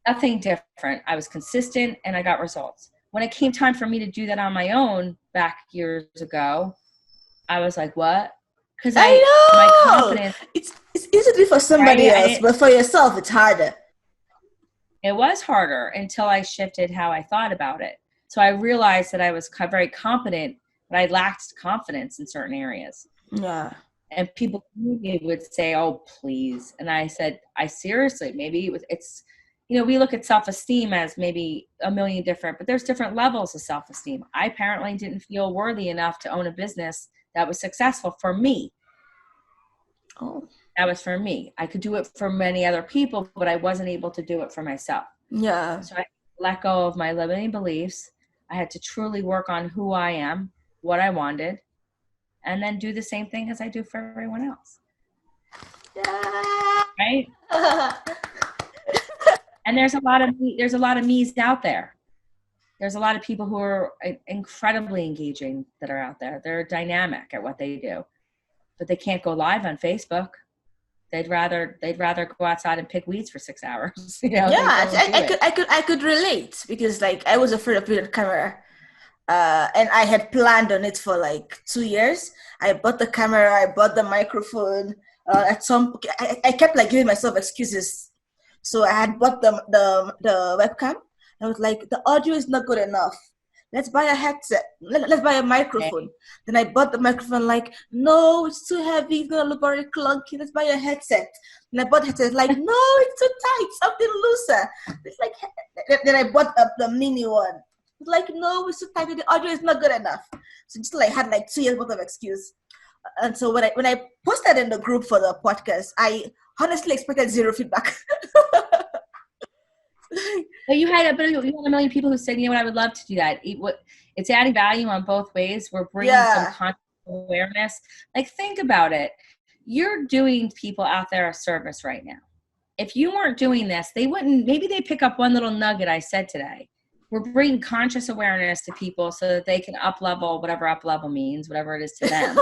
Nothing different. I was consistent and I got results. When it came time for me to do that on my own back years ago, I was like, what? Because my I know. confidence, It's easy to do for somebody right? else, but for yourself, it's harder. It was harder until I shifted how I thought about it. So I realized that I was very competent, but I lacked confidence in certain areas. Yeah. And people would say, oh, please. And I said, I seriously, maybe it's, we look at self-esteem as maybe a million different, but there's different levels of self-esteem. I apparently didn't feel worthy enough to own a business that was successful for me. Oh. That was for me. I could do it for many other people, but I wasn't able to do it for myself. Yeah. So I let go of my limiting beliefs. I had to truly work on who I am, what I wanted, and then do the same thing as I do for everyone else. Yeah. Right? And there's a lot of me's out there. There's a lot of people who are incredibly engaging that are out there. They're dynamic at what they do, but they can't go live on Facebook. They'd rather go outside and pick weeds for 6 hours. Yeah, I could relate because like I was afraid of being on camera. And I had planned on it for like 2 years. I bought the camera, I bought the microphone. I kept like giving myself excuses. So I had bought the webcam. I was like, the audio is not good enough. Let's buy a headset. Let's buy a microphone. Then I bought the microphone. Like, no, it's too heavy. It's gonna look very clunky. Let's buy a headset. And I bought a headset. Like, no, it's too tight. Something looser. It's like. Then I bought the mini one. Like, no, it's too tight. The audio is not good enough. So just like had like 2 years worth of excuse. And so when I posted in the group for the podcast, I honestly expected zero feedback. But you had a million people who said, you know what, I would love to do that. It's adding value on both ways. We're bringing some conscious awareness. Like, think about it. You're doing people out there a service right now. If you weren't doing this, maybe they pick up one little nugget I said today. We're bringing conscious awareness to people so that they can up-level, whatever up-level means, whatever it is to them.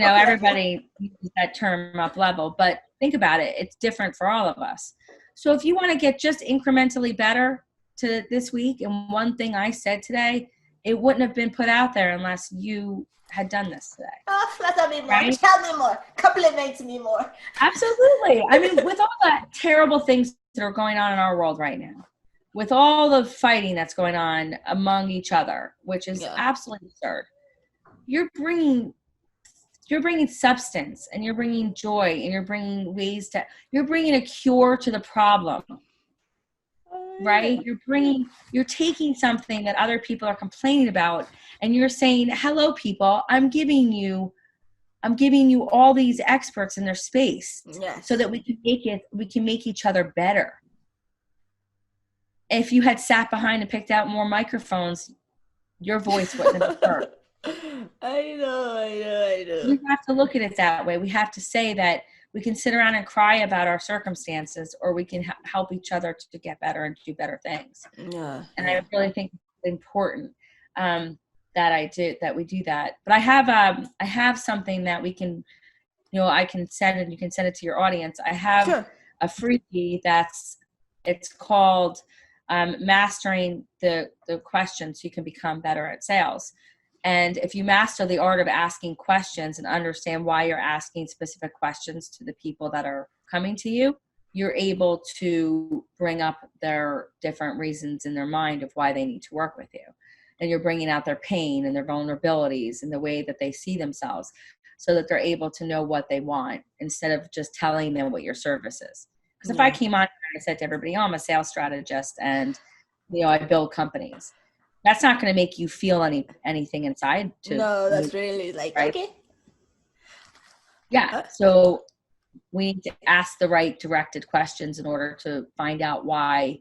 Everybody uses that term up-level, but think about it. It's different for all of us. So if you want to get just incrementally better to this week, and one thing I said today, it wouldn't have been put out there unless you had done this today. Oh, flatter me more. Right? Tell me more. Compliment me more. Absolutely. I mean, with all the terrible things that are going on in our world right now, with all the fighting that's going on among each other, which is absolutely absurd, you're bringing substance, and you're bringing joy, and you're bringing a cure to the problem, right? You're taking something that other people are complaining about, and you're saying, hello, people, I'm giving you all these experts in their space so that we can make each other better. If you had sat behind and picked out more microphones, your voice wouldn't have been heard. I know. We have to look at it that way. We have to say that we can sit around and cry about our circumstances, or we can help each other to get better and do better things. Yeah. And I really think it's important that we do that. But I have something that we can, I can send, and you can send it to your audience. I have a freebie it's called Mastering the Questions So You Can Become Better at Sales. And if you master the art of asking questions and understand why you're asking specific questions to the people that are coming to you, you're able to bring up their different reasons in their mind of why they need to work with you. And you're bringing out their pain and their vulnerabilities and the way that they see themselves, so that they're able to know what they want instead of just telling them what your service is. Because if I came on and I said to everybody, oh, I'm a sales strategist and, I build companies, that's not going to make you feel anything inside. No, that's really like, right? Okay. Yeah. So we need to ask the right directed questions in order to find out why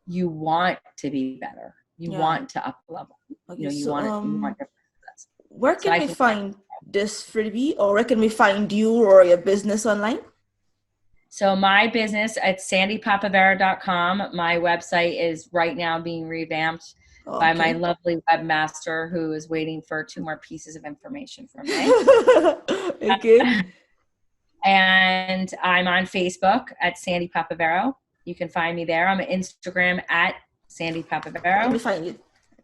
you want to be better. You Yeah. want to up level. Okay. You know, So you want different success. where So can I we can find this freebie, or where can we find you or your business online? So my business at sandypapavero.com. My website is right now being revamped by my lovely webmaster who is waiting for 2 more pieces of information from me. Okay. And I'm on Facebook at Sandy Papavero. You can find me there. I'm on Instagram at Sandy Papavero. Let me find you.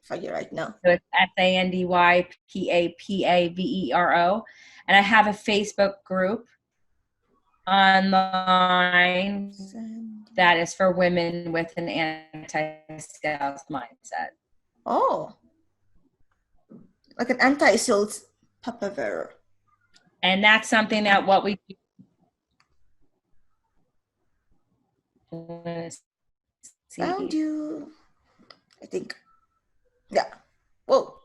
Find you right now. So it's SandyPapavero. And I have a Facebook group online that is for women with an anti-sales mindset. Oh, like an anti-sales Papavero. And that's something that what we do. Found you. I think. Yeah. Whoa.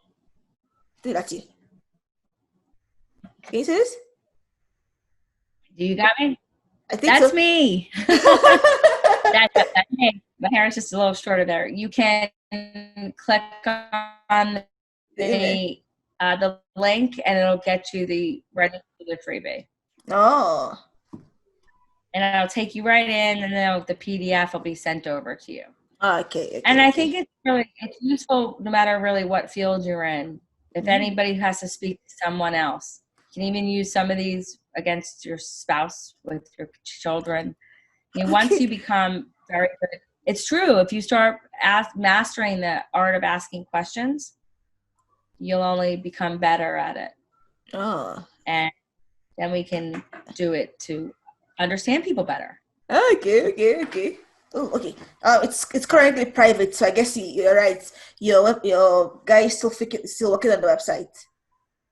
I think that's you. Can you see this? Do you got me? I think that's so. Me. That's me. My hair is just a little shorter there. You can click on the link and it'll get you the register the freebie. Oh. And it'll take you right in, and then the PDF will be sent over to you. Okay. And I think it's useful no matter really what field you're in. If anybody has to speak to someone else, you can even use some of these against your spouse, with your children. I mean, once you become very good, it's true. If you start mastering the art of asking questions, you'll only become better at it. Oh. And then we can do it to understand people better. Okay. Oh, okay. It's currently private, so I guess you're right. Your guy is still working on the website.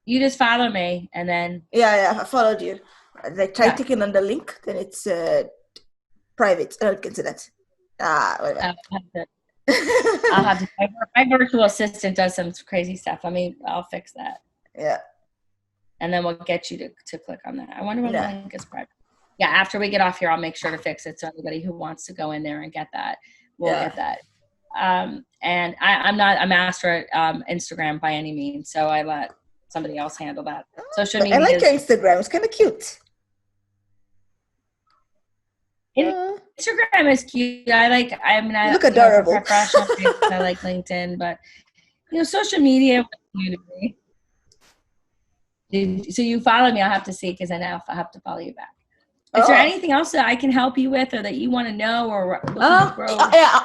You just follow me, and then I followed you. I tried clicking on the link, then it's private. I don't get to that. Whatever. I'll have to. My virtual assistant does some crazy stuff. I'll fix that. Yeah. And then we'll get you to click on that. I wonder when the link is private. Yeah, after we get off here, I'll make sure to fix it. So anybody who wants to go in there and get that, will get that. And I'm not a master at Instagram by any means, so I let somebody else handle that. Social media. I like your Instagram. It's kind of cute. Instagram is cute. I look adorable. For professional I like LinkedIn, but social media was new to me. So you follow me, I'll have to see, because I know I'll have to follow you back. Is there anything else that I can help you with, or that you want to know, or I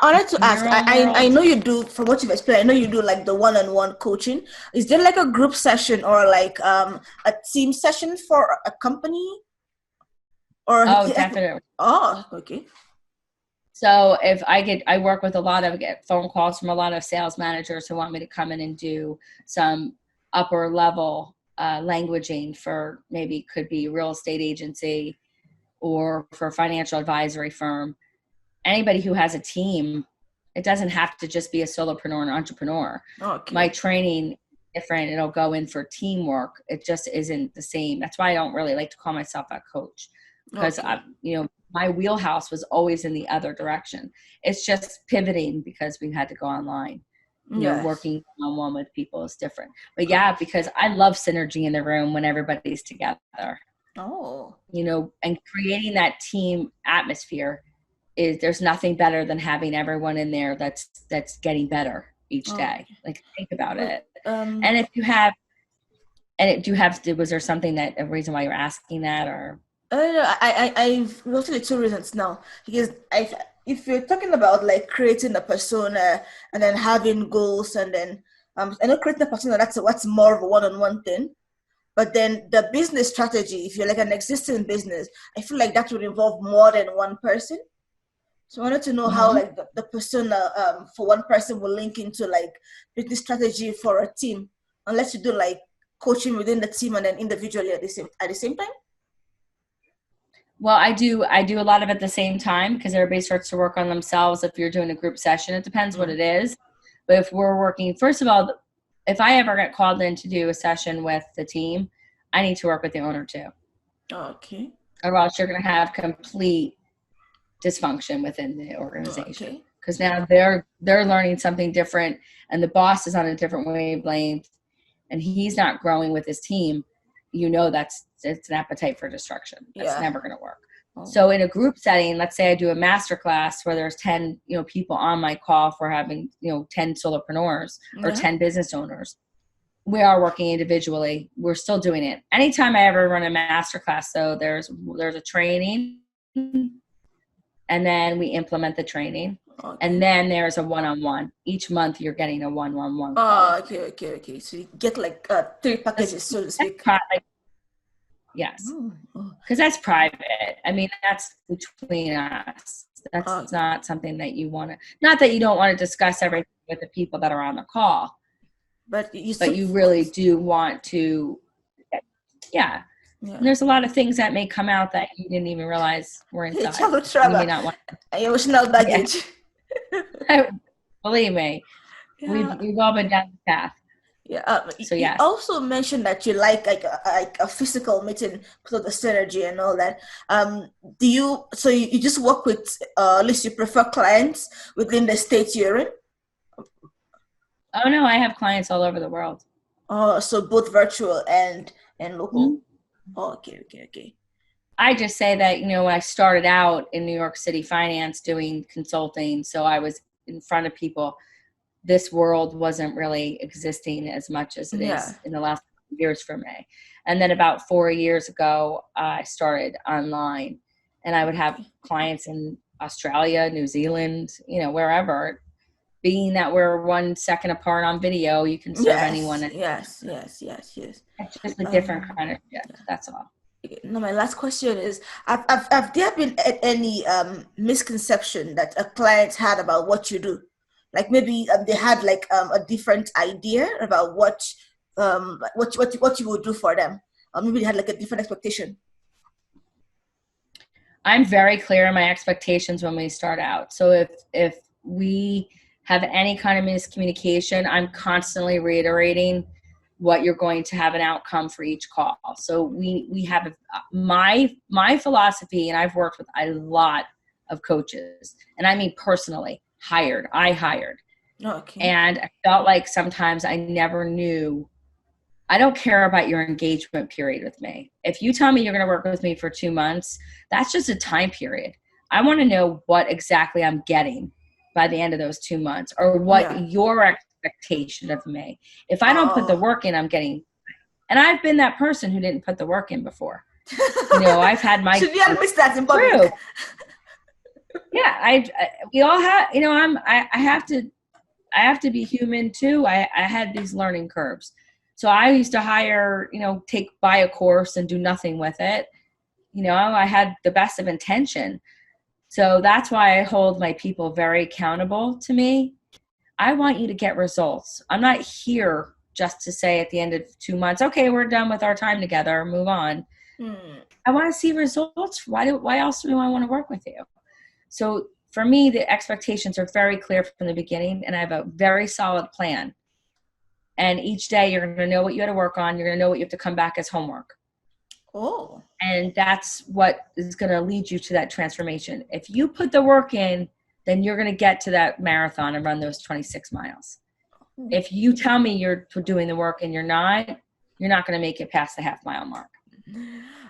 wanted to ask. I know you do, from what you've explained, I know you do like the one-on-one coaching. Is there like a group session or like a team session for a company? Or definitely. Oh, okay. So if I work with get phone calls from a lot of sales managers who want me to come in and do some upper level languaging for, maybe could be real estate agency or for a financial advisory firm. Anybody who has a team, it doesn't have to just be a solopreneur and entrepreneur. Okay. My training is different. It'll go in for teamwork. It just isn't the same. That's why I don't really like to call myself a coach, because my wheelhouse was always in the other direction. It's just pivoting because we had to go online. Working one-on-one with people is different. But because I love synergy in the room when everybody's together. Oh. And creating that team atmosphere there's nothing better than having everyone in there that's getting better each day. Like, think about it. And if you have, was there something a reason why you're asking that, or? I've noted 2 reasons now, because if you're talking about like creating a persona and then having goals, and then I know creating a persona, that's more of a one-on-one thing. But then the business strategy, if you're like an existing business, I feel like that would involve more than one person. So I wanted to know how like the persona for one person will link into like business strategy for a team, unless you do like coaching within the team and then individually at the same time. Well, I do a lot of it at the same time, because everybody starts to work on themselves. If you're doing a group session, it depends what it is. But if we're working, first of all, if I ever get called in to do a session with the team, I need to work with the owner too. Okay. or else you're going to have complete dysfunction within the organization. Okay. Because now they're learning something different, and the boss is on a different wavelength, and he's not growing with his team. It's an appetite for destruction. That's never going to work. Oh. So in a group setting, let's say I do a master class where there's 10 people on my call for having 10 solopreneurs or 10 business owners. We are working individually. We're still doing it. Anytime I ever run a master class, though, there's a training, and then we implement the training. Okay. And then there's a one-on-one. Each month you're getting a one-on-one call. Okay. So you get like 3 packages, so to speak. Yes. Because that's private. I mean, that's between us. That's not something that you want to, not that you don't want to discuss everything with the people that are on the call. But you really do want to, yeah. And there's a lot of things that may come out that you didn't even realize were inside. Childhood trauma. You may not want emotional baggage. Yeah. Believe me, we've all been down the path. Yeah. So yes. You also mentioned that you like a physical meeting because of the synergy and all that. Do you? So you just work with, at least you prefer clients within the state you're in? Oh no, I have clients all over the world. Oh, so both virtual and local. Mm-hmm. Oh, okay. I just say that, I started out in New York City finance doing consulting. So I was in front of people. This world wasn't really existing as much as it is in the last years for me. And then about 4 years ago, I started online, and I would have clients in Australia, New Zealand, wherever. Being that we're 1 second apart on video, you can serve anyone. Yes. It's just a different kind of shift. That's all. Now, my last question is: have there been any misconception that a client had about what you do? Like maybe they had like a different idea about what you would do for them, or maybe they had like a different expectation. I'm very clear in my expectations when we start out. So if we have any kind of miscommunication, I'm constantly reiterating what you're going to have an outcome for each call. So we have my philosophy, and I've worked with a lot of coaches, and I mean personally I hired. Okay. And I felt like sometimes I never knew. I don't care about your engagement period with me. If you tell me you're going to work with me for 2 months, that's just a time period. I want to know what exactly I'm getting by the end of those 2 months, or what your expectation of me. If I don't put the work in, I'm getting, and I've been that person who didn't put the work in before. I've had my should we admit that in public? Yeah, we all have, I have to be human too. I had these learning curves. So I used to hire, buy a course and do nothing with it. I had the best of intention. So that's why I hold my people very accountable to me. I want you to get results. I'm not here just to say at the end of 2 months, okay, we're done with our time together, move on. I want to see results. Why else do I want to work with you? So for me, the expectations are very clear from the beginning, and I have a very solid plan. And each day you're going to know what you had to work on. You're going to know what you have to come back as homework. Oh. And that's what is going to lead you to that transformation. If you put the work in, then you're going to get to that marathon and run those 26 miles. If you tell me you're doing the work and you're not going to make it past the half-mile mark.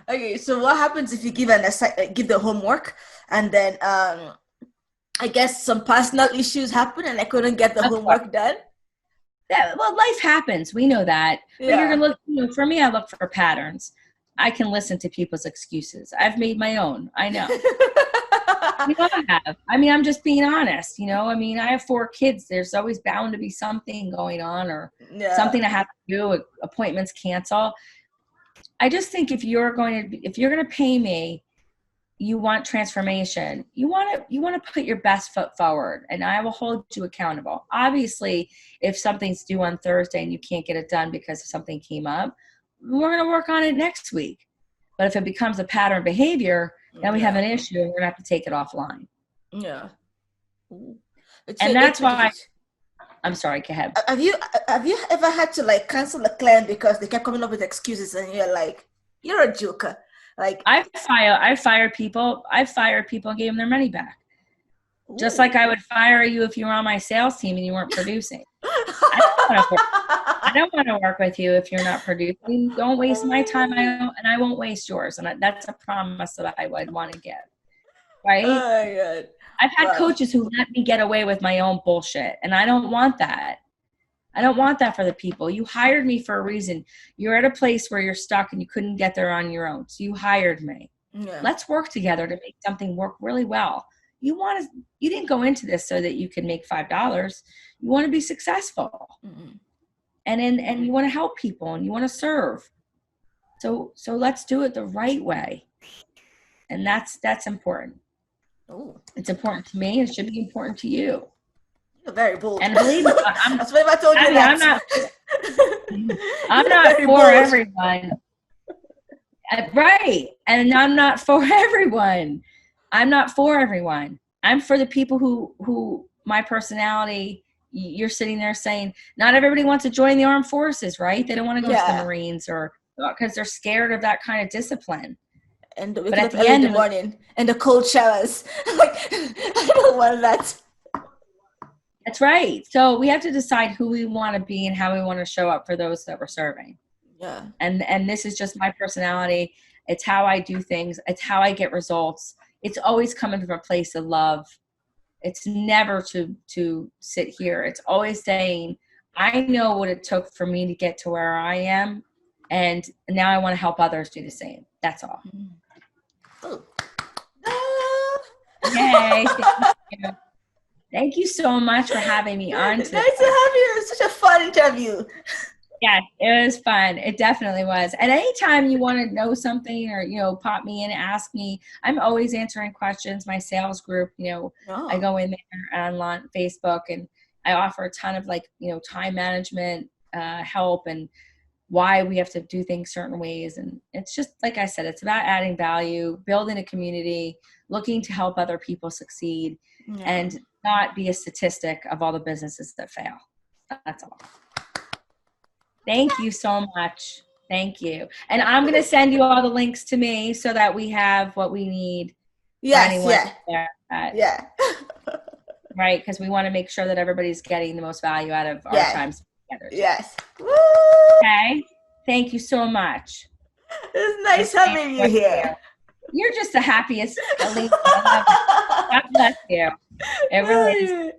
Okay, so what happens if you give the homework, and then I guess some personal issues happen and I couldn't get the homework done? Yeah, well, life happens. We know that. But you're going to look, for me, I look for patterns. I can listen to people's excuses. I've made my own. I know. We all have. I'm just being honest. I have 4 kids. There's always bound to be something going on, or something I have to do, appointments cancel. I just think if you're going to pay me, you want transformation. You want to put your best foot forward, and I will hold you accountable. Obviously, if something's due on Thursday and you can't get it done because something came up, we're going to work on it next week. But if it becomes a pattern behavior, then we have an issue, and we're going to have to take it offline. Yeah. And that's why. I'm sorry, go ahead. Have you ever had to cancel a client because they kept coming up with excuses, and you're like, you're a joker? Like, I fired people. I fired people and gave them their money back. ooh. Just like I would fire you if you were on my sales team and you weren't producing. I don't want to work with you if you're not producing. Don't waste my time, and I won't waste yours. And that's a promise that I would want to give. Right? Oh my God. I've had Wow. coaches who let me get away with my own bullshit, and I don't want that. I don't want that for the people. You hired me for a reason. You're at a place where you're stuck and you couldn't get there on your own. So you hired me. Yeah. Let's work together to make something work really well. You didn't go into this so that you could make $5. You want to be successful. Mm-hmm. And you want to help people and you want to serve. So let's do it the right way. And that's important. Ooh. It's important to me. It should be important to you. You're very bold. And believe me, that's what I told you. I'm not for bold. everyone. Right. And I'm not for everyone. I'm not for everyone. I'm for the people who my personality, you're sitting there saying, not everybody wants to join the armed forces, right? They don't want to go to the Marines or because they're scared of that kind of discipline. And but at the end of the morning and the cold showers. Like, I don't want that. That's right. So we have to decide who we want to be and how we want to show up for those that we're serving. Yeah. And this is just my personality. It's how I do things. It's how I get results. It's always coming from a place of love. It's never to sit here. It's always saying, I know what it took for me to get to where I am. And now I want to help others do the same. That's all. Oh. Yay. Thank you. Thank you so much for having me on today. Nice to have you. It was such a fun interview. Yeah, it was fun. It definitely was. And anytime you want to know something or, pop me in, ask me. I'm always answering questions. My sales group, I go in there on Facebook and I offer a ton of time management help and why we have to do things certain ways. And it's just, like I said, it's about adding value, building a community, looking to help other people succeed and not be a statistic of all the businesses that fail. That's all. Thank you so much. Thank you. And I'm going to send you all the links to me so that we have what we need. Yes, yeah. Right, because we want to make sure that everybody's getting the most value out of our time together. Yes. Woo! Okay. Thank you so much. It's nice having you here. You're just the happiest. God bless you. It really is.